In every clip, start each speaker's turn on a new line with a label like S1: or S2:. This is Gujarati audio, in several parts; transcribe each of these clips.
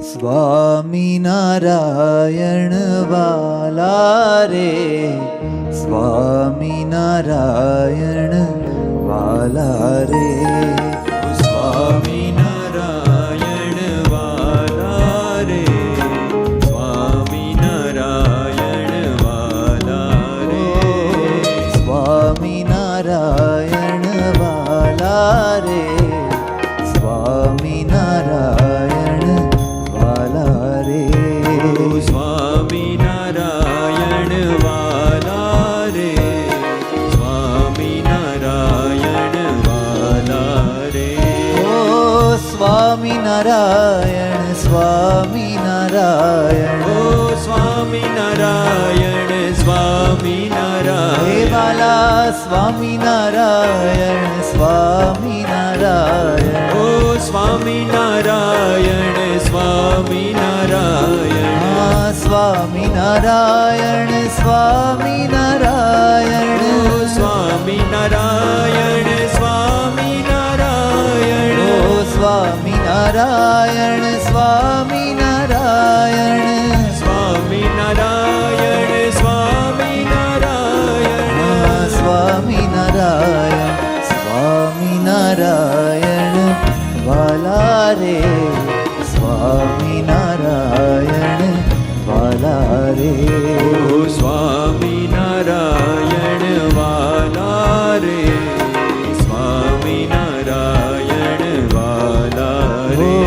S1: સ્વામિનારાયણ વાલા રે, સ્વામિનારાયણ વાલા રે,
S2: સ્વામિનારાયણ વાલા રે, સ્વામિનારાયણ વાલા રે,
S1: સ્વામિનારાયણ વાલા રે, સ્વામિનારાયણ વાલા રે,
S2: સ્વામિનારાયણ વાલા રે, સ્વામિનારાયણ વાલા રે.
S1: ઓ સ્વામિનારાયણ સ્વામિનારાયણ,
S2: ઓ સ્વામિનારાયણ સ્વામિનારાયણ,
S1: હે વાલા સ્વામિનારાયણ સ્વામિનારાયણ,
S2: ઓ સ્વામિનારાયણ સ્વામિનારાયણ,
S1: હા સ્વામિનારાયણ સ્વામિનારાયણ,
S2: ઓ સ્વામિનારાયણ સ્વામિનારાયણ,
S1: ઓ સ્વામિનારાયણ સ્વામિનારાયણ,
S2: સ્વામિનારાયણ સ્વામિનારાયણ,
S1: હા સ્વામિનારાયણ સ્વામિનારાયણ વાલા રે, સ્વામિનારાયણ વાલા રે,
S2: ઓ સ્વામિનારાયણ વાલા રે, સ્વામિનારાયણ વાલા
S1: ઓ
S2: રે,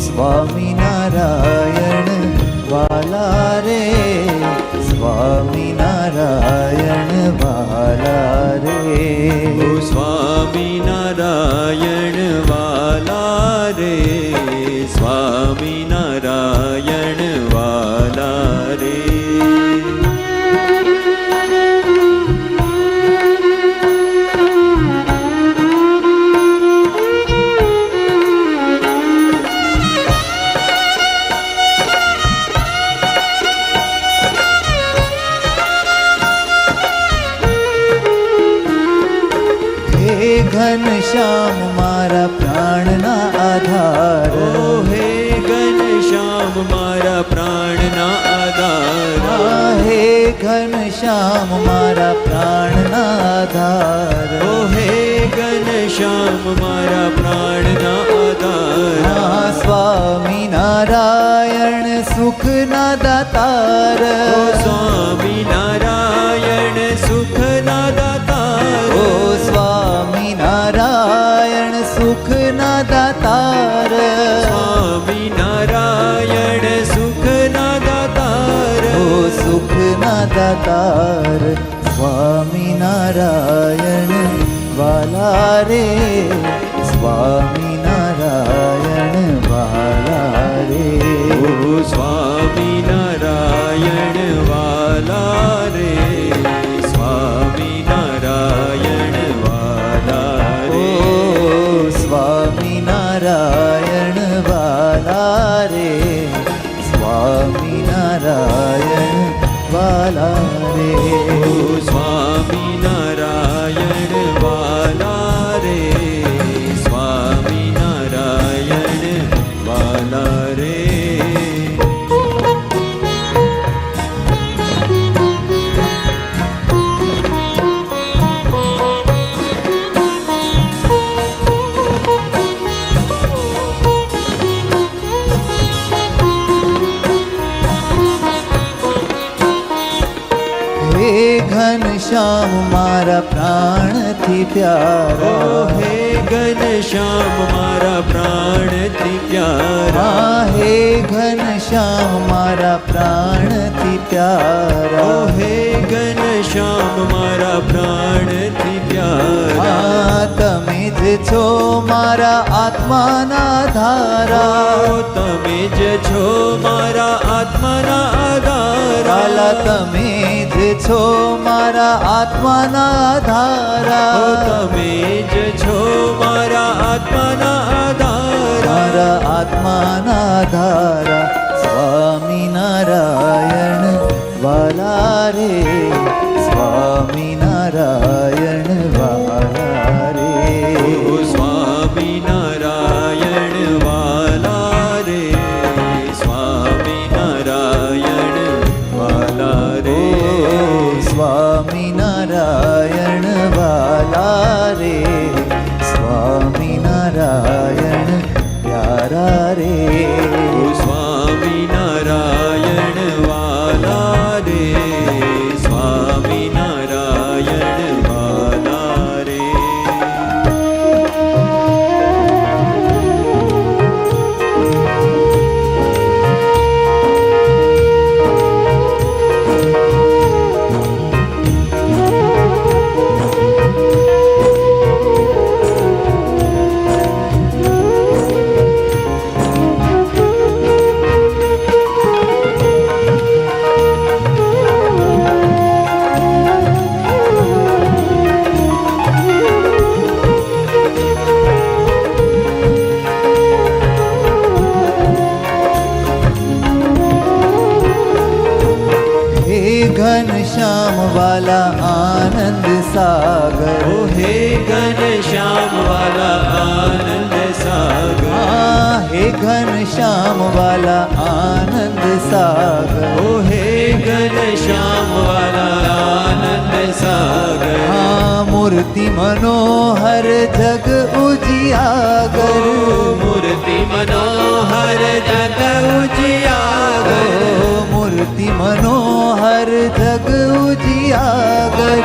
S1: સ્વામિનારાયણ વાલા રે, સ્વામિનારાયણ વાલા રે,
S2: ઓ સ્વામિનારાયણ વાલા રે, સ્વામિનારાયણ વાલા રે.
S1: હે ઘનશ્યામ મારા પ્રાણના આધાર,
S2: ઓ હે ઘનશ્યામ મારા પ્રાણના આધાર,
S1: હે ઘનશ્યામ મારા પ્રાણના આધાર,
S2: ઓ હે ઘનશ્યામ મારા પ્રાણના આધાર,
S1: સ્વામિનારાયણ સુખના દાતાર,
S2: ઓ સ્વામિનારાયણ સુખના દાતાર,
S1: ઓ સ્વામિનારાયણ સુખના દાતાર,
S2: સ્વામિનારાયણ સુખના દાતાર,
S1: ઓ સુખના દાતાર, સ્વામિનારાયણ વાલા રે, સ્વામિનારાયણ વાલા રે,
S2: ઓ સ્વામિનારાયણ વાલા રે, સ્વામિનારાયણ વાલા
S1: ઓ
S2: રે,
S1: સ્વામિનારાયણ વાલા રે, સ્વામિનારાયણ વાલા રે,
S2: ઓ સ્વામિનારાયણ વાલા રે, સ્વામિનારાયણ વાલા રે.
S1: હે ઘનશ્યામ મારા પ્રાણથી
S2: ઓ
S1: પ્યારા,
S2: હે ઘનશ્યામ મારા પ્રાણથી પ્યારા,
S1: હે ઘનશ્યામ મારા પ્રાણથી
S2: ઓ
S1: પ્યારા,
S2: હે ઘનશ્યામ મારા પ્રાણથી પ્યારા,
S1: તમે જ છો મારા આત્માના ધારા,
S2: ઓ તમે જ છો મારા આત્માના આધાર,
S1: વાલા તમે જ છો મારા આત્માના ધારા,
S2: ઓ તમે જ છો મારા આત્માના આધાર,
S1: મારા આત્માના ધારા, સ્વામિનારાયણ વાલા રે, સ્વામિનારાયણ વાલા રે,
S2: ઓ સ્વામિનારાયણ વાલા રે,
S1: રે
S2: ઓ સ્વામિનારાયણ વાલા રે, સ્વામિનારાયણ વાલા રે.
S1: હે ઘનશ્યામ વાલા આનંદ સાગર
S2: ઓ હે ઘનશ્યામ વાલા આનંદ સાગર,
S1: હે ઘનશ્યામ વાલા આનંદ સાગર
S2: ઓ હે ઘનશ્યામ વાલા આનંદ સાગર.
S1: મૂર્તિ મનોહર જગ ઉજિયાગર
S2: મૂર્તિ મનોહર જગ ઉજિયાગર,
S1: મૂર્તિ મનોહર જગ ઉજિયાગર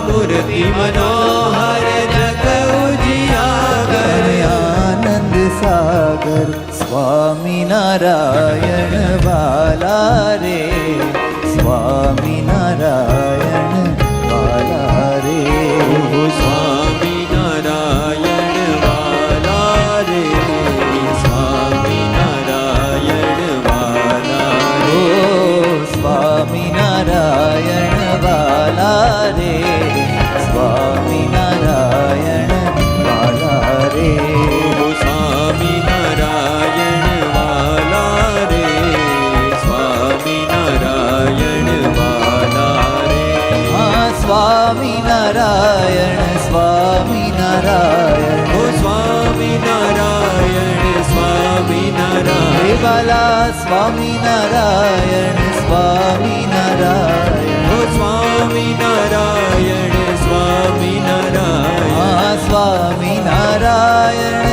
S2: મૂર્તિ મનોહર જગ ઉજિયાગર.
S1: આનંદ સાગર સ્વામિનારાયણ વાલા રે, સ્વામિનારાયણ વાલા રે
S2: ઓ સ્વામિનારાયણ વાલા રે, સ્વામિનારાયણ વાલા
S1: ઓ
S2: રે.
S1: સ્વામિનારાયણ વાલા રે, સ્વામિનારાયણ વાલા રે
S2: ઓ સ્વામિનારાયણ વાલા રે, સ્વામિનારાયણ વાલા રે.
S1: સ્વામિનારાયણ સ્વામિનારાયણ
S2: ઓ સ્વામિનારાયણ સ્વામિનારાયણ,
S1: હે વાલા સ્વામિનારાયણ સ્વામિનારાયણ
S2: ઓ સ્વામિનારાયણ સ્વામિનારાયણ,
S1: સ્વામિનારાયણ સ્વામિનારાયણ